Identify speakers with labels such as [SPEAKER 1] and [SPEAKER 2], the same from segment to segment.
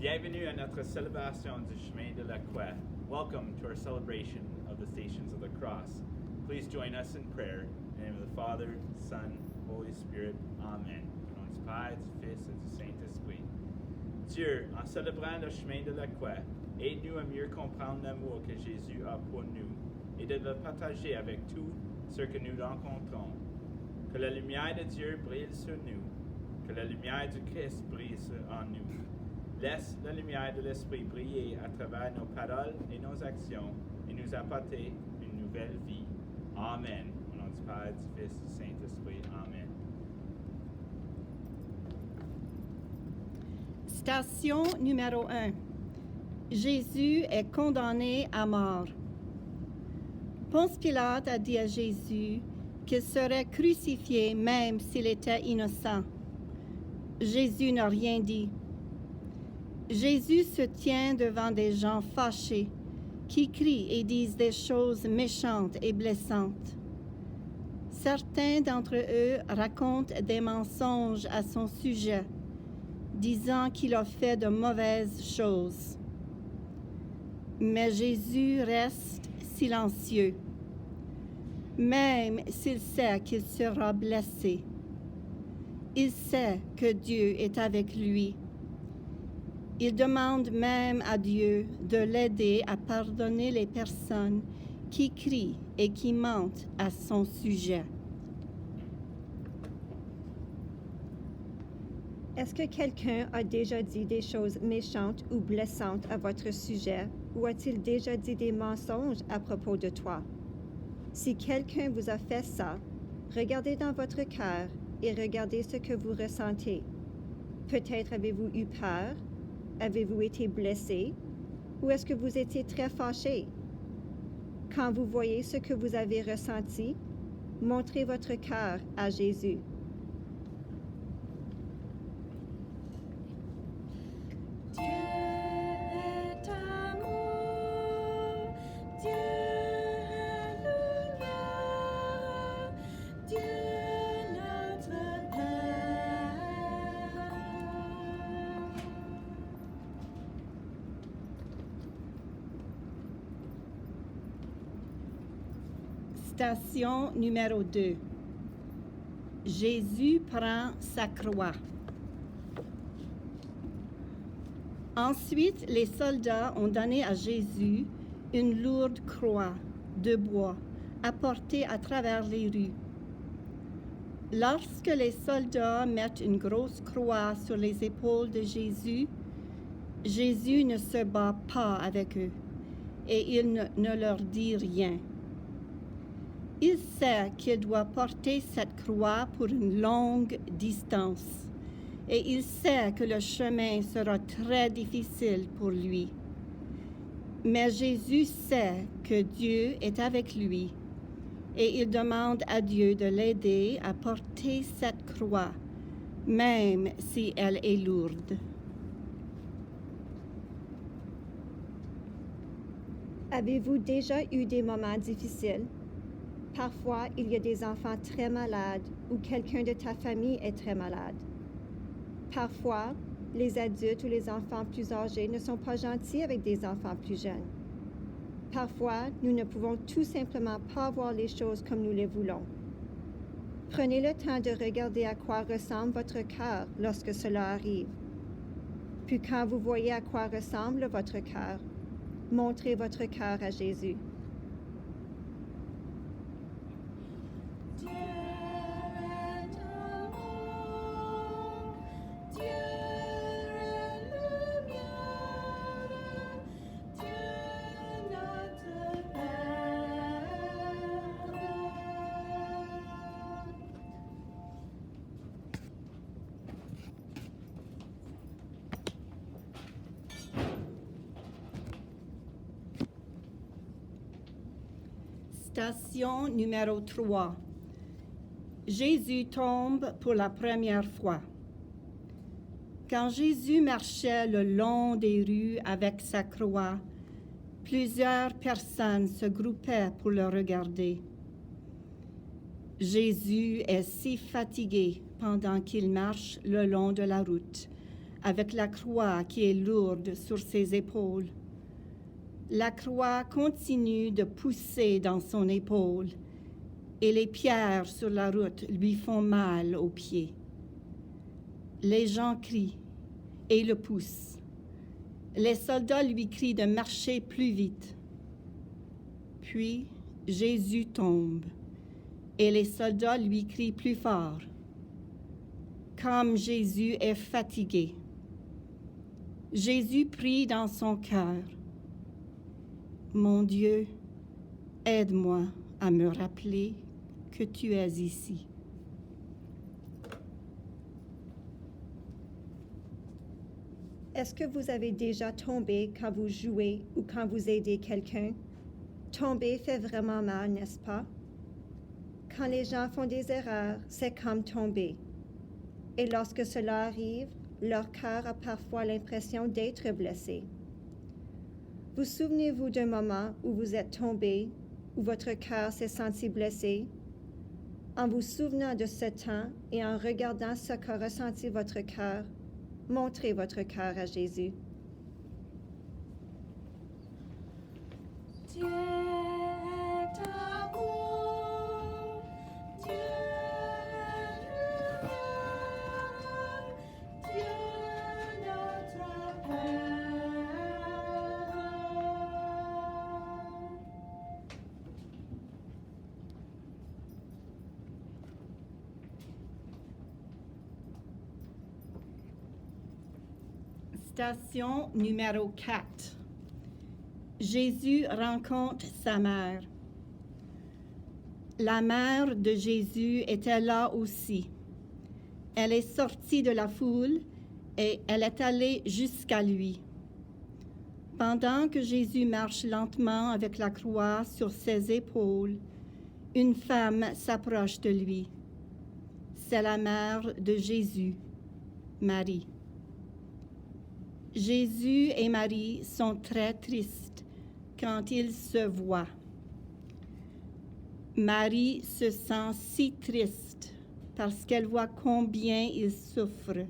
[SPEAKER 1] Bienvenue à notre célébration du chemin de la croix. Welcome to our celebration of the Stations of the Cross. Please join us in prayer. In the name of the Father, Son, Holy Spirit. Amen. Au nom du Père, du Fils et du Saint-Esprit. Dieu, en célébrant le chemin de la croix, aide-nous à mieux comprendre l'amour que Jésus a pour nous et de le partager avec tous ceux que nous rencontrons. Que la lumière de Dieu brille sur nous, que la lumière du Christ brille en nous. Laisse la lumière de l'Esprit briller à travers nos paroles et nos actions et nous apporter une nouvelle vie. Amen. Au nom du Père, du Fils et du Saint-Esprit. Amen.
[SPEAKER 2] Station numéro 1. Jésus est condamné à mort. Ponce Pilate a dit à Jésus qu'il serait crucifié même s'il était innocent. Jésus n'a rien dit. Jésus se tient devant des gens fâchés qui crient et disent des choses méchantes et blessantes. Certains d'entre eux racontent des mensonges à son sujet, disant qu'il a fait de mauvaises choses. Mais Jésus reste silencieux, même s'il sait qu'il sera blessé. Il sait que Dieu est avec lui. Il demande même à Dieu de l'aider à pardonner les personnes qui crient et qui mentent à son sujet.
[SPEAKER 3] Est-ce que quelqu'un a déjà dit des choses méchantes ou blessantes à votre sujet, ou a-t-il déjà dit des mensonges à propos de toi? Si quelqu'un vous a fait ça, regardez dans votre cœur et regardez ce que vous ressentez. Peut-être avez-vous eu peur? Avez-vous été blessé? Ou est-ce que vous étiez très fâché? Quand vous voyez ce que vous avez ressenti, montrez votre cœur à Jésus.
[SPEAKER 2] Station numéro 2. Jésus prend sa croix. Ensuite, les soldats ont donné à Jésus une lourde croix de bois à porter à travers les rues. Lorsque les soldats mettent une grosse croix sur les épaules de Jésus, Jésus ne se bat pas avec eux et il ne leur dit rien. Il sait qu'il doit porter cette croix pour une longue distance et il sait que le chemin sera très difficile pour lui. Mais Jésus sait que Dieu est avec lui et il demande à Dieu de l'aider à porter cette croix, même si elle est lourde.
[SPEAKER 3] Avez-vous déjà eu des moments difficiles? Parfois, il y a des enfants très malades ou quelqu'un de ta famille est très malade. Parfois, les adultes ou les enfants plus âgés ne sont pas gentils avec des enfants plus jeunes. Parfois, nous ne pouvons tout simplement pas voir les choses comme nous les voulons. Prenez le temps de regarder à quoi ressemble votre cœur lorsque cela arrive. Puis quand vous voyez à quoi ressemble votre cœur, montrez votre cœur à Jésus.
[SPEAKER 2] Station numéro 3. Jésus tombe pour la première fois. Quand Jésus marchait le long des rues avec sa croix, plusieurs personnes se groupaient pour le regarder. Jésus est si fatigué pendant qu'il marche le long de la route, avec la croix qui est lourde sur ses épaules. La croix continue de pousser dans son épaule et les pierres sur la route lui font mal aux pieds. Les gens crient et le poussent. Les soldats lui crient de marcher plus vite. Puis Jésus tombe et les soldats lui crient plus fort. Comme Jésus est fatigué. Jésus prie dans son cœur. Mon Dieu, aide-moi à me rappeler que tu es ici.
[SPEAKER 3] Est-ce que vous avez déjà tombé quand vous jouez ou quand vous aidez quelqu'un? Tomber fait vraiment mal, n'est-ce pas? Quand les gens font des erreurs, c'est comme tomber. Et lorsque cela arrive, leur cœur a parfois l'impression d'être blessé. Vous souvenez-vous d'un moment où vous êtes tombé, où votre cœur s'est senti blessé? En vous souvenant de ce temps et en regardant ce qu'a ressenti votre cœur, montrez votre cœur à Jésus.
[SPEAKER 4] Dieu est amour, Dieu est lumière, Dieu notre Père.
[SPEAKER 2] Station numéro 4. Jésus rencontre sa mère. La mère de Jésus était là aussi. Elle est sortie de la foule et elle est allée jusqu'à lui. Pendant que Jésus marche lentement avec la croix sur ses épaules, une femme s'approche de lui. C'est la mère de Jésus, Marie. Jésus et Marie sont très tristes quand ils se voient. Marie se sent si triste parce qu'elle voit combien il souffre.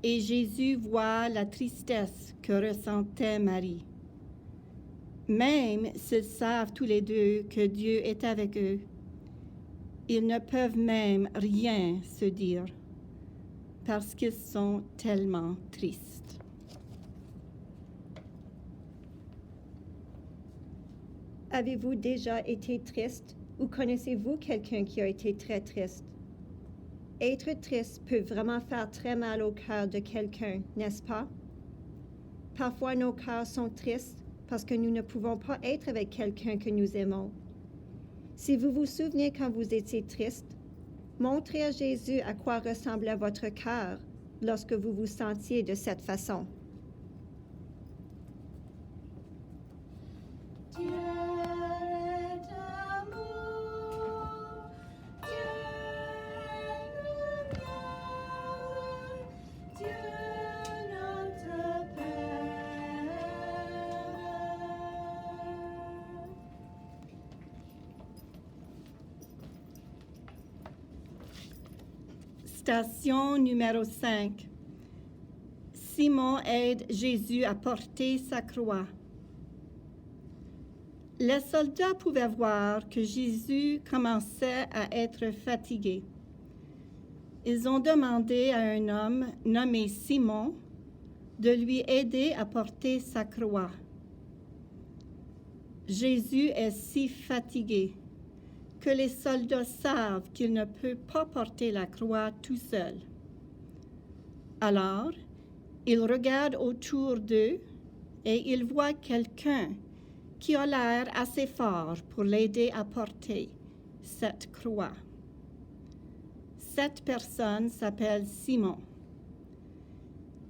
[SPEAKER 2] Et Jésus voit la tristesse que ressentait Marie. Même s'ils savent tous les deux que Dieu est avec eux, ils ne peuvent même rien se dire parce qu'ils sont tellement tristes.
[SPEAKER 3] Avez-vous déjà été triste ou connaissez-vous quelqu'un qui a été très triste? Être triste peut vraiment faire très mal au cœur de quelqu'un, n'est-ce pas? Parfois, nos cœurs sont tristes parce que nous ne pouvons pas être avec quelqu'un que nous aimons. Si vous vous souvenez quand vous étiez triste, montrez à Jésus à quoi ressemblait votre cœur lorsque vous vous sentiez de cette façon.
[SPEAKER 4] Dieu est amour, Dieu est lumière, Dieu notre Père.
[SPEAKER 2] Station numéro 5. Simon aide Jésus à porter sa croix. Les soldats pouvaient voir que Jésus commençait à être fatigué. Ils ont demandé à un homme nommé Simon de lui aider à porter sa croix. Jésus est si fatigué que les soldats savent qu'il ne peut pas porter la croix tout seul. Alors, ils regardent autour d'eux et ils voient quelqu'un qui a l'air assez fort pour l'aider à porter cette croix. Cette personne s'appelle Simon.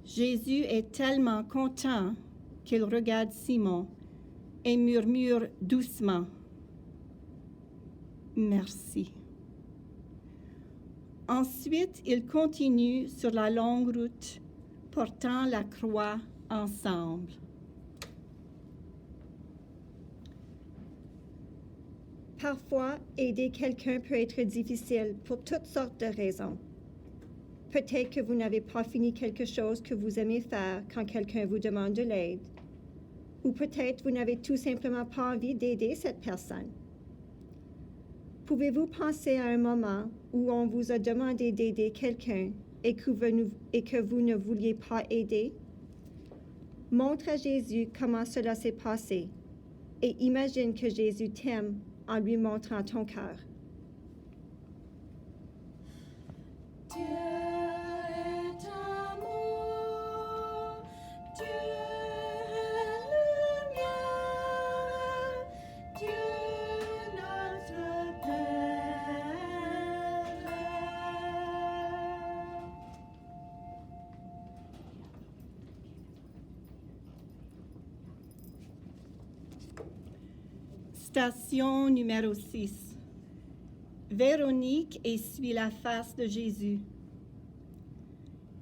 [SPEAKER 2] Jésus est tellement content qu'il regarde Simon et murmure doucement « Merci ». Ensuite, ils continuent sur la longue route portant la croix ensemble.
[SPEAKER 3] Parfois, aider quelqu'un peut être difficile pour toutes sortes de raisons. Peut-être que vous n'avez pas fini quelque chose que vous aimez faire quand quelqu'un vous demande de l'aide. Ou peut-être vous n'avez tout simplement pas envie d'aider cette personne. Pouvez-vous penser à un moment où on vous a demandé d'aider quelqu'un et que vous ne vouliez pas aider? Montre à Jésus comment cela s'est passé et imagine que Jésus t'aime en lui montrant ton cœur.
[SPEAKER 4] Dieu est amour, Dieu est lumière, Dieu notre Père.
[SPEAKER 2] Station numéro 6. Véronique essuie la face de Jésus.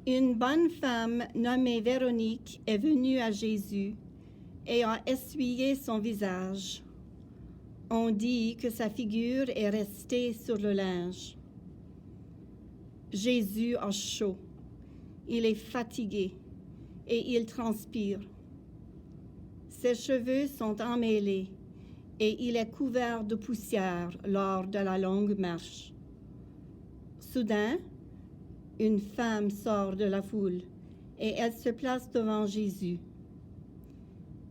[SPEAKER 2] Une bonne femme nommée Véronique est venue à Jésus et a essuyé son visage. On dit que sa figure est restée sur le linge. Jésus a chaud. Il est fatigué et il transpire. Ses cheveux sont emmêlés et il est couvert de poussière lors de la longue marche. Soudain, une femme sort de la foule et elle se place devant Jésus.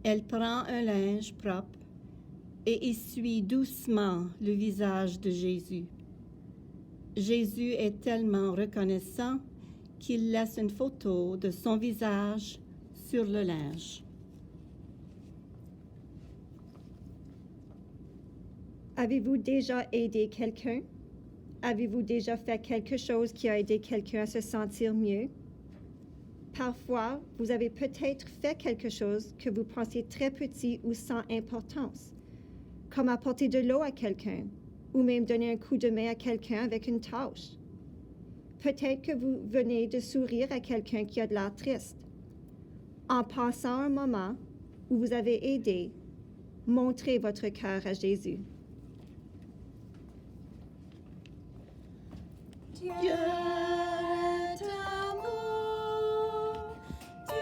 [SPEAKER 2] Elle prend un linge propre et essuie doucement le visage de Jésus. Jésus est tellement reconnaissant qu'il laisse une photo de son visage sur le linge.
[SPEAKER 3] Avez-vous déjà aidé quelqu'un? Avez-vous déjà fait quelque chose qui a aidé quelqu'un à se sentir mieux? Parfois, vous avez peut-être fait quelque chose que vous pensiez très petit ou sans importance, comme apporter de l'eau à quelqu'un, ou même donner un coup de main à quelqu'un avec une tâche. Peut-être que vous venez de sourire à quelqu'un qui a de l'air triste. En passant un moment où vous avez aidé, montrez votre cœur à Jésus.
[SPEAKER 4] Dieu est amour, Dieu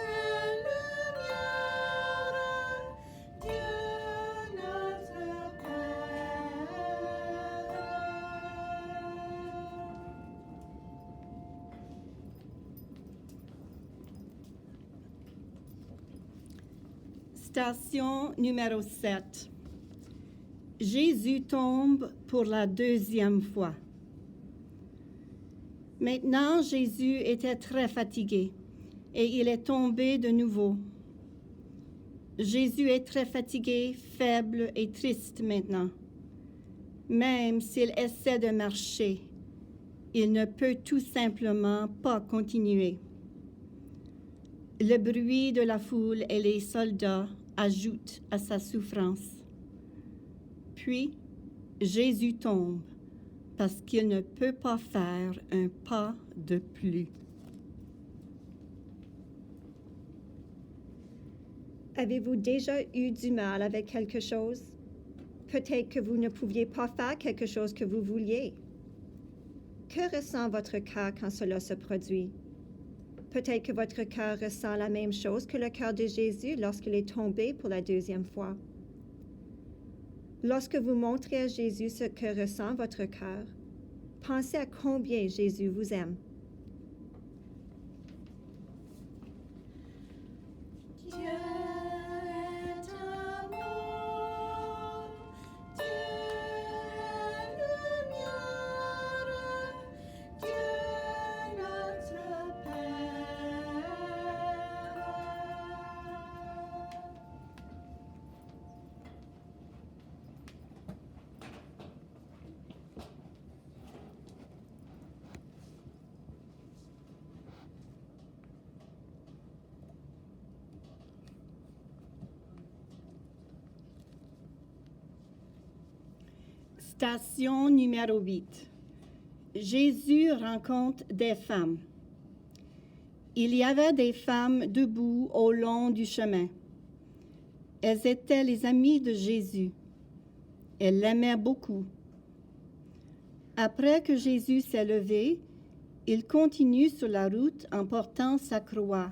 [SPEAKER 4] est lumière, Dieu notre Père.
[SPEAKER 2] Station numéro 7. Jésus tombe pour la deuxième fois. Maintenant, Jésus était très fatigué et il est tombé de nouveau. Jésus est très fatigué, faible et triste maintenant. Même s'il essaie de marcher, il ne peut tout simplement pas continuer. Le bruit de la foule et les soldats ajoutent à sa souffrance. Puis, Jésus tombe parce qu'il ne peut pas faire un pas de plus.
[SPEAKER 3] Avez-vous déjà eu du mal avec quelque chose? Peut-être que vous ne pouviez pas faire quelque chose que vous vouliez. Que ressent votre cœur quand cela se produit? Peut-être que votre cœur ressent la même chose que le cœur de Jésus lorsqu'il est tombé pour la deuxième fois. Lorsque vous montrez à Jésus ce que ressent votre cœur, pensez à combien Jésus vous aime.
[SPEAKER 4] Dieu est amour, Dieu est lumière, Dieu notre Père.
[SPEAKER 2] Station numéro 8. Jésus rencontre des femmes. Il y avait des femmes debout au long du chemin. Elles étaient les amies de Jésus. Elles l'aimaient beaucoup. Après que Jésus s'est levé, Il continue sur la route en portant sa croix.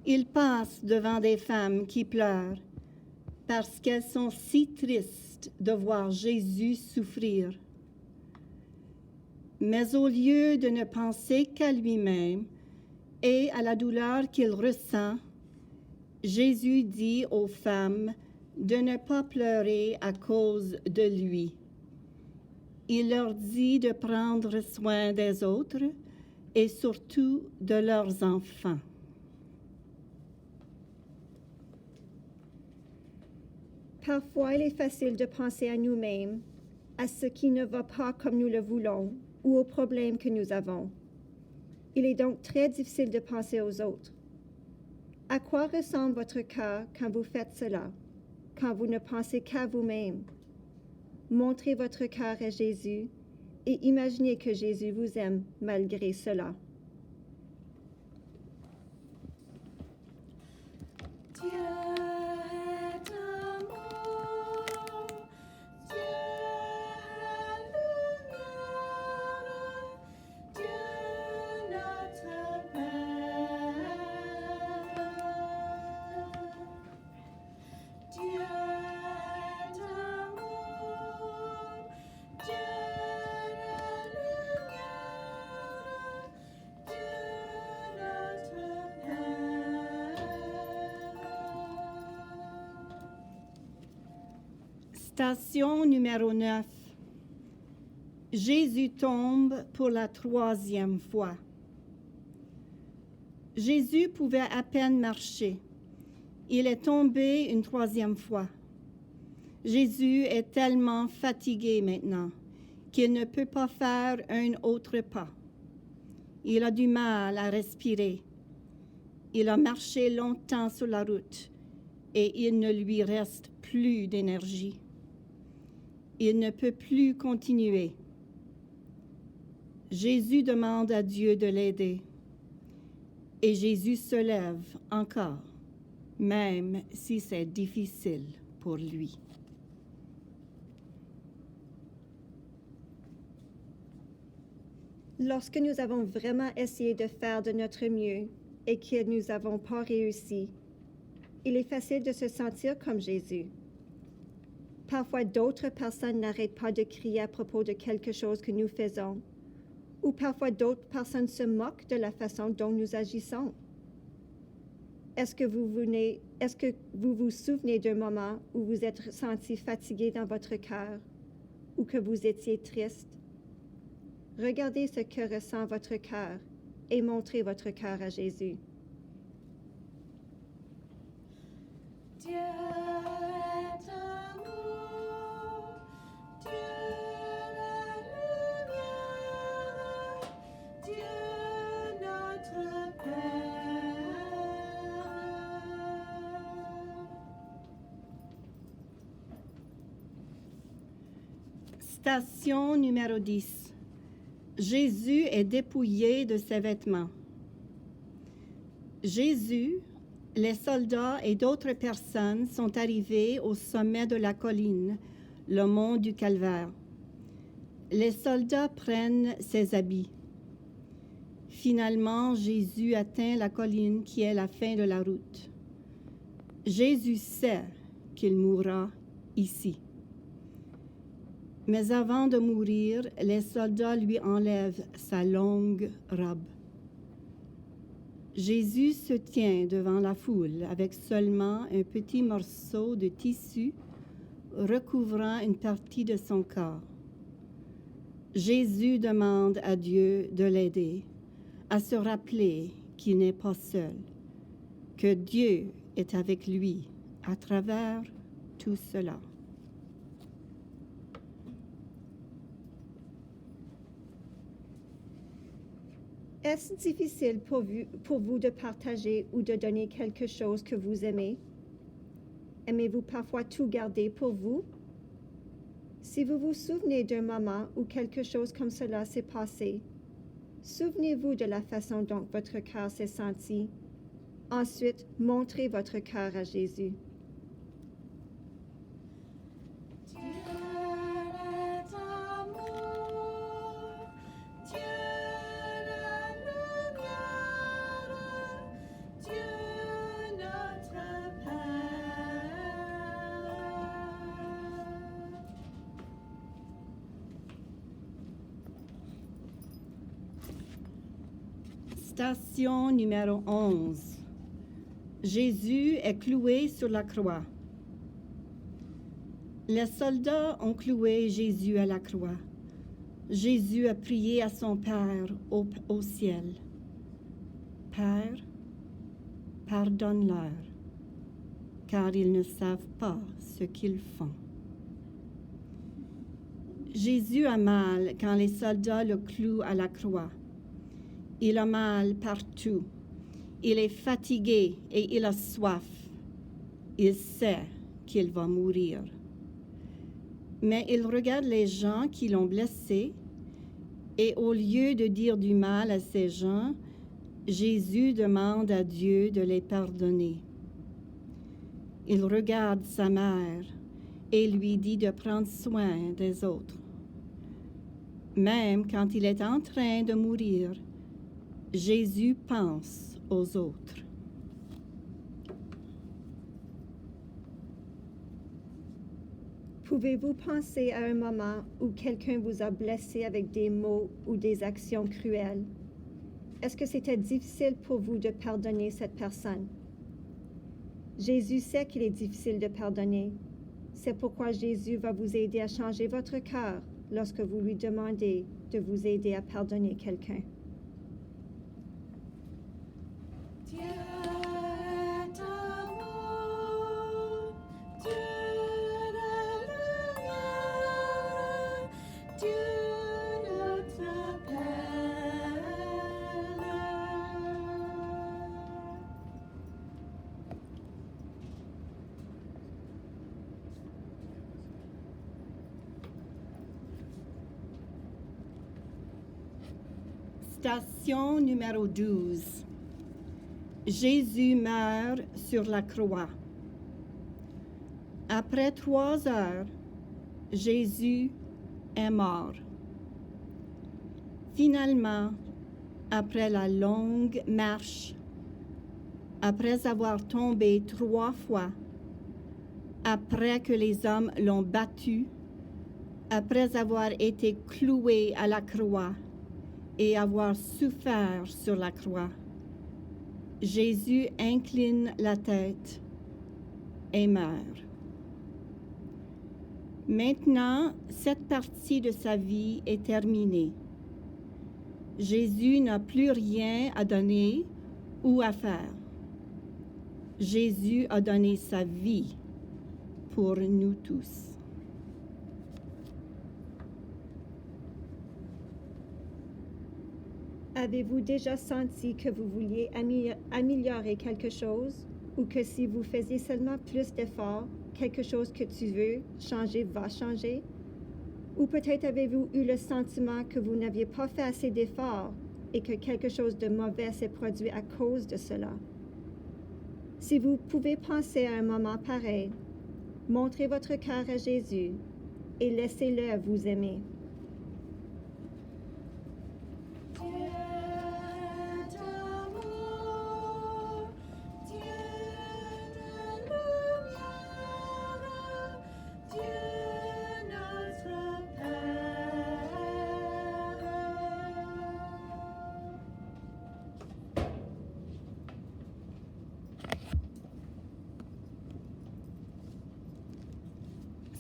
[SPEAKER 2] Il passe devant des femmes qui pleurent parce qu'elles sont si tristes de voir Jésus souffrir. Mais au lieu de ne penser qu'à lui-même et à la douleur qu'il ressent, Jésus dit aux femmes de ne pas pleurer à cause de lui. Il leur dit de prendre soin des autres et surtout de leurs enfants.
[SPEAKER 3] Parfois, il est facile de penser à nous-mêmes, à ce qui ne va pas comme nous le voulons ou aux problèmes que nous avons. Il est donc très difficile de penser aux autres. À quoi ressemble votre cœur quand vous faites cela, quand vous ne pensez qu'à vous-même? Montrez votre cœur à Jésus et imaginez que Jésus vous aime malgré cela.
[SPEAKER 4] Dieu est amour, Dieu est lumière, Dieu notre Père. Dieu est amour, Dieu est lumière, Dieu notre Père.
[SPEAKER 2] Station numéro 9. Jésus tombe pour la 3e fois. Jésus pouvait à peine marcher. Il est tombé une 3e fois. Jésus est tellement fatigué maintenant qu'il ne peut pas faire un autre pas. Il a du mal à respirer. Il a marché longtemps sur la route et il ne lui reste plus d'énergie. Il ne peut plus continuer. Jésus demande à Dieu de l'aider. Et Jésus se lève encore, même si c'est difficile pour lui.
[SPEAKER 3] Lorsque nous avons vraiment essayé de faire de notre mieux et que nous n'avons pas réussi, il est facile de se sentir comme Jésus. Parfois, d'autres personnes n'arrêtent pas de crier à propos de quelque chose que nous faisons, ou parfois d'autres personnes se moquent de la façon dont nous agissons. Est-ce que vous vous souvenez d'un moment où vous êtes senti fatigué dans votre cœur ou que vous étiez triste? Regardez ce que ressent votre cœur et montrez votre cœur à Jésus.
[SPEAKER 4] Dieu est amour, Dieu est lumière, Dieu notre Père.
[SPEAKER 2] Station numéro 10. Jésus est dépouillé de ses vêtements. Jésus, les soldats et d'autres personnes sont arrivés au sommet de la colline, le mont du Calvaire. Les soldats prennent ses habits. Finalement, Jésus atteint la colline qui est la fin de la route. Jésus sait qu'il mourra ici. Mais avant de mourir, les soldats lui enlèvent sa longue robe. Jésus se tient devant la foule avec seulement un petit morceau de tissu recouvrant une partie de son corps. Jésus demande à Dieu de l'aider à se rappeler qu'il n'est pas seul, que Dieu est avec lui à travers tout cela.
[SPEAKER 3] Est-ce difficile pour vous de partager ou de donner quelque chose que vous aimez? Aimez-vous parfois tout garder pour vous? Si vous vous souvenez d'un moment où quelque chose comme cela s'est passé, souvenez-vous de la façon dont votre cœur s'est senti. Ensuite, montrez votre cœur à Jésus.
[SPEAKER 4] Dieu est amour, Dieu
[SPEAKER 2] Station numéro 11. Jésus est cloué sur la croix. Les soldats ont cloué Jésus à la croix. Jésus a prié à son Père au ciel. Père, pardonne-leur, car ils ne savent pas ce qu'ils font. Jésus a mal quand les soldats le clouent à la croix. Il a mal partout. Il est fatigué et il a soif. Il sait qu'il va mourir. Mais il regarde les gens qui l'ont blessé et au lieu de dire du mal à ces gens, Jésus demande à Dieu de les pardonner. Il regarde sa mère et lui dit de prendre soin des autres. Même quand il est en train de mourir, Jésus pense aux autres.
[SPEAKER 3] Pouvez-vous penser à un moment où quelqu'un vous a blessé avec des mots ou des actions cruelles? Est-ce que c'était difficile pour vous de pardonner cette personne? Jésus sait qu'il est difficile de pardonner. C'est pourquoi Jésus va vous aider à changer votre cœur lorsque vous lui demandez de vous aider à pardonner quelqu'un.
[SPEAKER 4] Dieu est amour, Dieu de lumière, Dieu notre Père.
[SPEAKER 2] Station numéro 12. Jésus meurt sur la croix. Après 3 heures, Jésus est mort. Finalement, après la longue marche, après avoir tombé 3 fois, après que les hommes l'ont battu, après avoir été cloué à la croix et avoir souffert sur la croix, Jésus incline la tête et meurt. Maintenant, cette partie de sa vie est terminée. Jésus n'a plus rien à donner ou à faire. Jésus a donné sa vie pour nous tous.
[SPEAKER 3] Avez-vous déjà senti que vous vouliez améliorer quelque chose ou que si vous faisiez seulement plus d'efforts, quelque chose que tu veux changer va changer? Ou peut-être avez-vous eu le sentiment que vous n'aviez pas fait assez d'efforts et que quelque chose de mauvais s'est produit à cause de cela? Si vous pouvez penser à un moment pareil, montrez votre cœur à Jésus et laissez-le vous aimer.
[SPEAKER 4] Dieu est amour, Dieu de lumière, Dieu notre Père.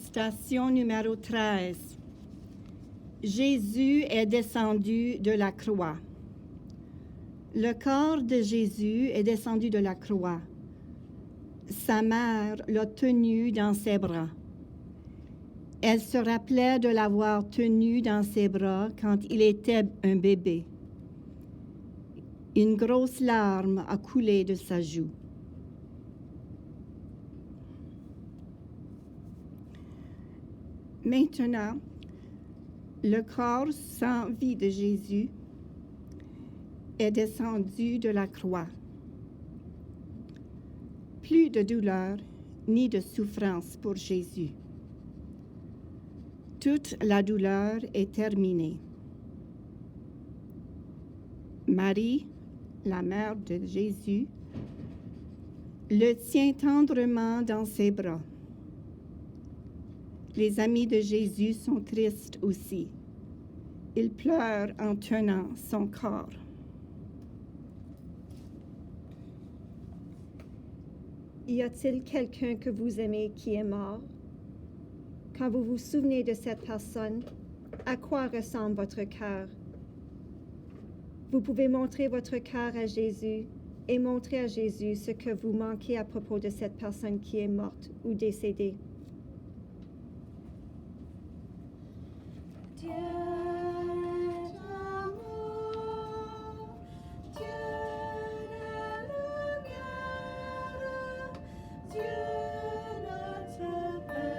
[SPEAKER 2] Station numéro 13. Jésus est descendu de la croix. Le corps de Jésus est descendu de la croix. Sa mère l'a tenu dans ses bras. Elle se rappelait de l'avoir tenu dans ses bras quand il était un bébé. Une grosse larme a coulé de sa joue. Maintenant, le corps sans vie de Jésus est descendu de la croix. Plus de douleur ni de souffrance pour Jésus. Toute la douleur est terminée. Marie, la mère de Jésus, le tient tendrement dans ses bras. Les amis de Jésus sont tristes aussi. Ils pleurent en tenant son corps.
[SPEAKER 3] Y a-t-il quelqu'un que vous aimez qui est mort? Quand vous vous souvenez de cette personne, à quoi ressemble votre cœur? Vous pouvez montrer votre cœur à Jésus et montrer à Jésus ce que vous manquez à propos de cette personne qui est morte ou décédée.
[SPEAKER 4] Dieu d'amour, Dieu de lumière, Dieu notre Père.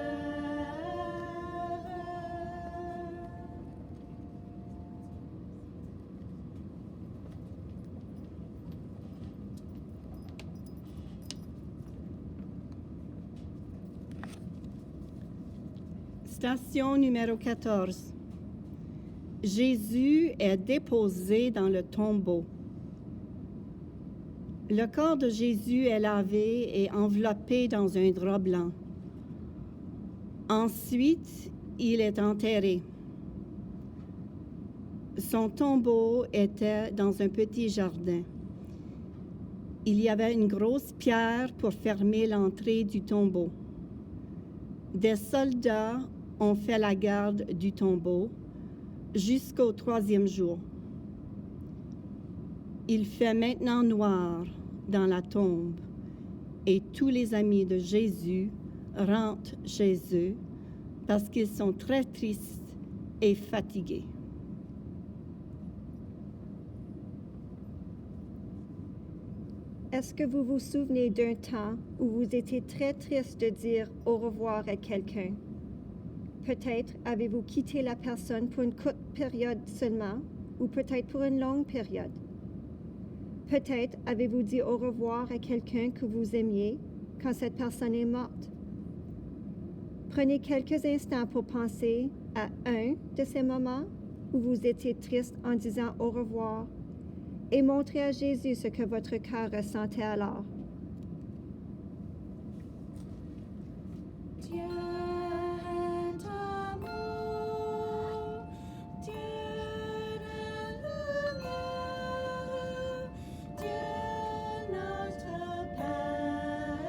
[SPEAKER 2] Station numéro 14. Jésus est déposé dans le tombeau. Le corps de Jésus est lavé et enveloppé dans un drap blanc. Ensuite, il est enterré. Son tombeau était dans un petit jardin. Il y avait une grosse pierre pour fermer l'entrée du tombeau. Des soldats ont fait la garde du tombeau jusqu'au 3e jour. Il fait maintenant noir dans la tombe et tous les amis de Jésus rentrent chez eux parce qu'ils sont très tristes et fatigués.
[SPEAKER 3] Est-ce que vous vous souvenez d'un temps où vous étiez très triste de dire au revoir à quelqu'un? Peut-être avez-vous quitté la personne pour une courte période seulement, ou peut-être pour une longue période. Peut-être avez-vous dit au revoir à quelqu'un que vous aimiez quand cette personne est morte. Prenez quelques instants pour penser à un de ces moments où vous étiez triste en disant au revoir et montrez à Jésus ce que votre cœur ressentait alors.
[SPEAKER 4] Dieu d'amour, Dieu de lumière, Dieu notre Père.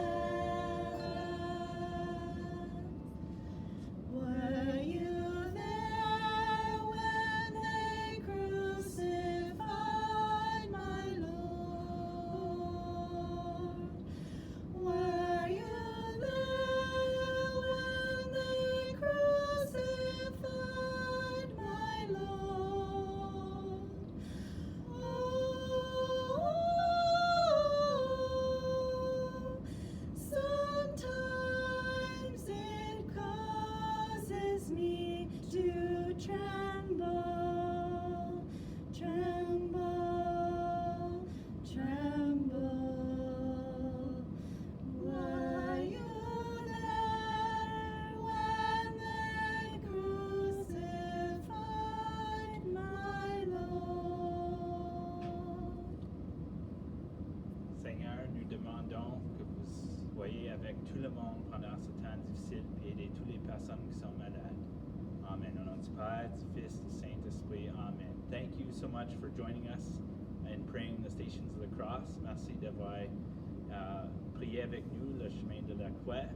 [SPEAKER 4] Were you there when they crucified my Lord? Were you there when they crucified my Lord? Oh, sometimes it causes me to tremble, tremble, tremble. Were you there when they crucified my Lord?
[SPEAKER 1] Seigneur, nous demandons que vous soyez avec tout le monde pendant ce temps difficile et aidez toutes les personnes qui sont malades. Amen. Au nom du Père, du Fils, du Saint-Esprit. Amen. Thank you so much for joining us and praying the Stations of the Cross. Merci d'avoir prié avec nous le chemin de la croix.